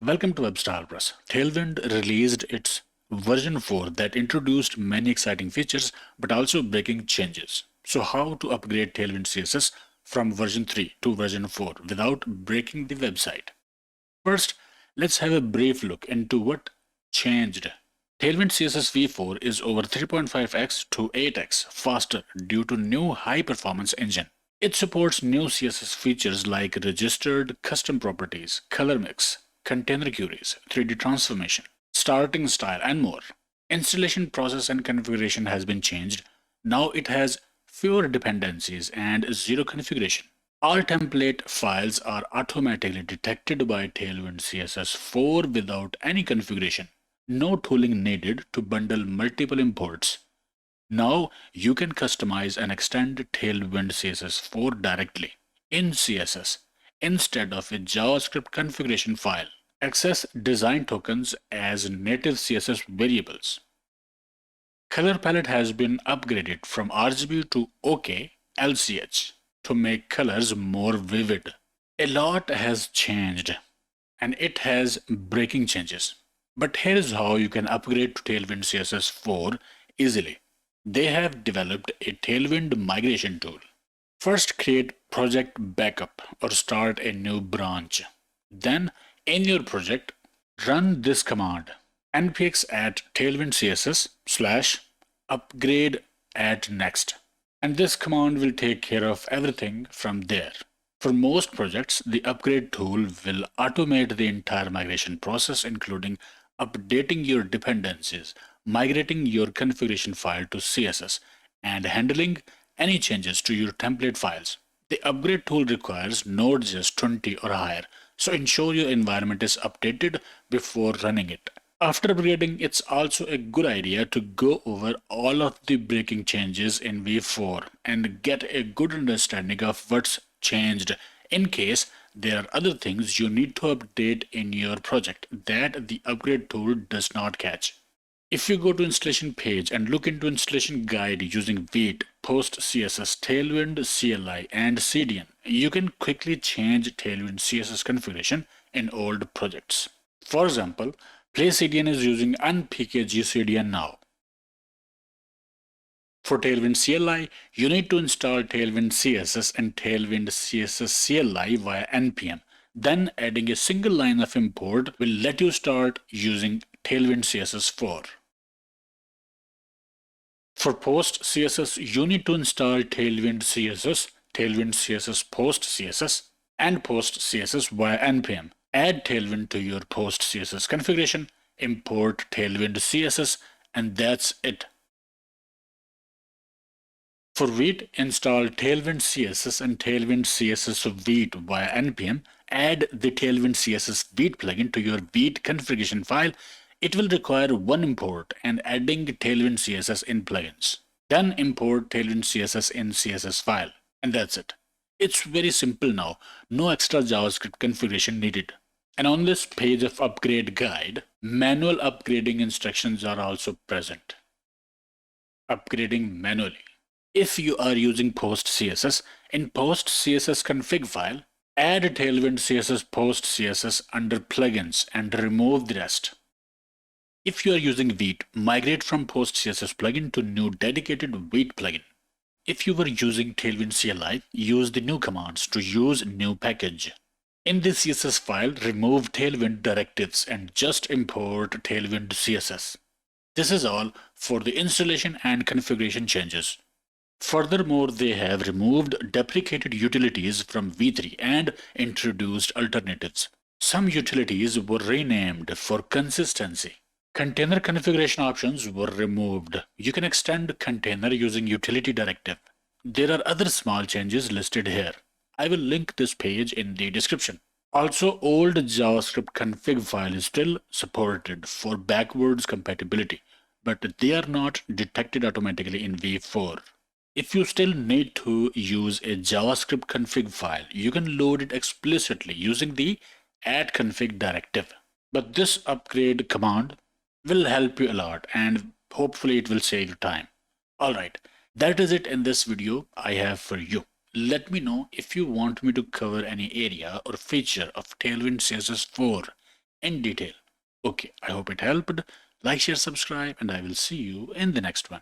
Welcome to WebStarPress. Tailwind released its version 4 that introduced many exciting features but also breaking changes. So how to upgrade Tailwind CSS from version 3 to version 4 without breaking the website? First, let's have a brief look into what changed. Tailwind CSS v4 is over 3.5x to 8x faster due to new high-performance engine. It supports new CSS features like registered custom properties, color mix, container queries, 3D transformation, starting style, and more. Installation process and configuration has been changed. Now it has fewer dependencies and zero configuration. All template files are automatically detected by Tailwind CSS 4 without any configuration. No tooling needed to bundle multiple imports. Now you can customize and extend Tailwind CSS 4 directly in CSS instead of a JavaScript configuration file. Access design tokens as native CSS variables. Color palette has been upgraded from RGB to oklch to make colors more vivid. A lot has changed and it has breaking changes. But here is how you can upgrade to Tailwind CSS 4 easily. They have developed a Tailwind migration tool. First, create project backup or start a new branch. Then, in your project, run this command npx at tailwind css / upgrade at next. And this command will take care of everything from there. For most projects, the upgrade tool will automate the entire migration process, including updating your dependencies, migrating your configuration file to CSS, and handling any changes to your template files. The upgrade tool requires Node.js 20 or higher, so ensure your environment is updated before running it. After upgrading, it's also a good idea to go over all of the breaking changes in v4 and get a good understanding of what's changed in case there are other things you need to update in your project that the upgrade tool does not catch. If you go to installation page and look into installation guide using Vite, Post CSS, Tailwind CLI, and CDN, you can quickly change Tailwind CSS configuration in old projects. For example, Play CDN is using unpkg CDN now. For Tailwind CLI, you need to install Tailwind CSS and Tailwind CSS CLI via npm. Then adding a single line of import will let you start using Tailwind CSS 4. For Post CSS, you need to install Tailwind CSS, Tailwind CSS Post CSS, and Post CSS via npm. Add Tailwind to your Post CSS configuration, import Tailwind CSS, and that's it. For Vite, install Tailwind CSS and Tailwind CSS Vite via npm. Add the Tailwind CSS Vite plugin to your Vite configuration file. It will require one import and adding Tailwind CSS in plugins. Then import Tailwind CSS in CSS file. And that's it. It's very simple now. No extra JavaScript configuration needed. And on this page of upgrade guide, manual upgrading instructions are also present. Upgrading manually. If you are using Post CSS, in Post CSS config file, add Tailwind CSS Post CSS under plugins and remove the rest. If you are using Vite, migrate from Post CSS plugin to new dedicated Vite plugin. If you were using Tailwind CLI, use the new commands to use new package. In this CSS file, remove Tailwind directives and just import Tailwind CSS. This is all for the installation and configuration changes. Furthermore, they have removed deprecated utilities from v3 and introduced alternatives. Some utilities were renamed for consistency. Container configuration options were removed. You can extend container using utility directive. There are other small changes listed here. I will link this page in the description. Also, old JavaScript config file is still supported for backwards compatibility, but they are not detected automatically in v4. If you still need to use a JavaScript config file, you can load it explicitly using the add config directive. But this upgrade command will help you a lot and hopefully it will save you time. Alright, that is it in this video I have for you. Let me know if you want me to cover any area or feature of Tailwind CSS 4 in detail. Okay, I hope it helped. Like, share, subscribe, and I will see you in the next one.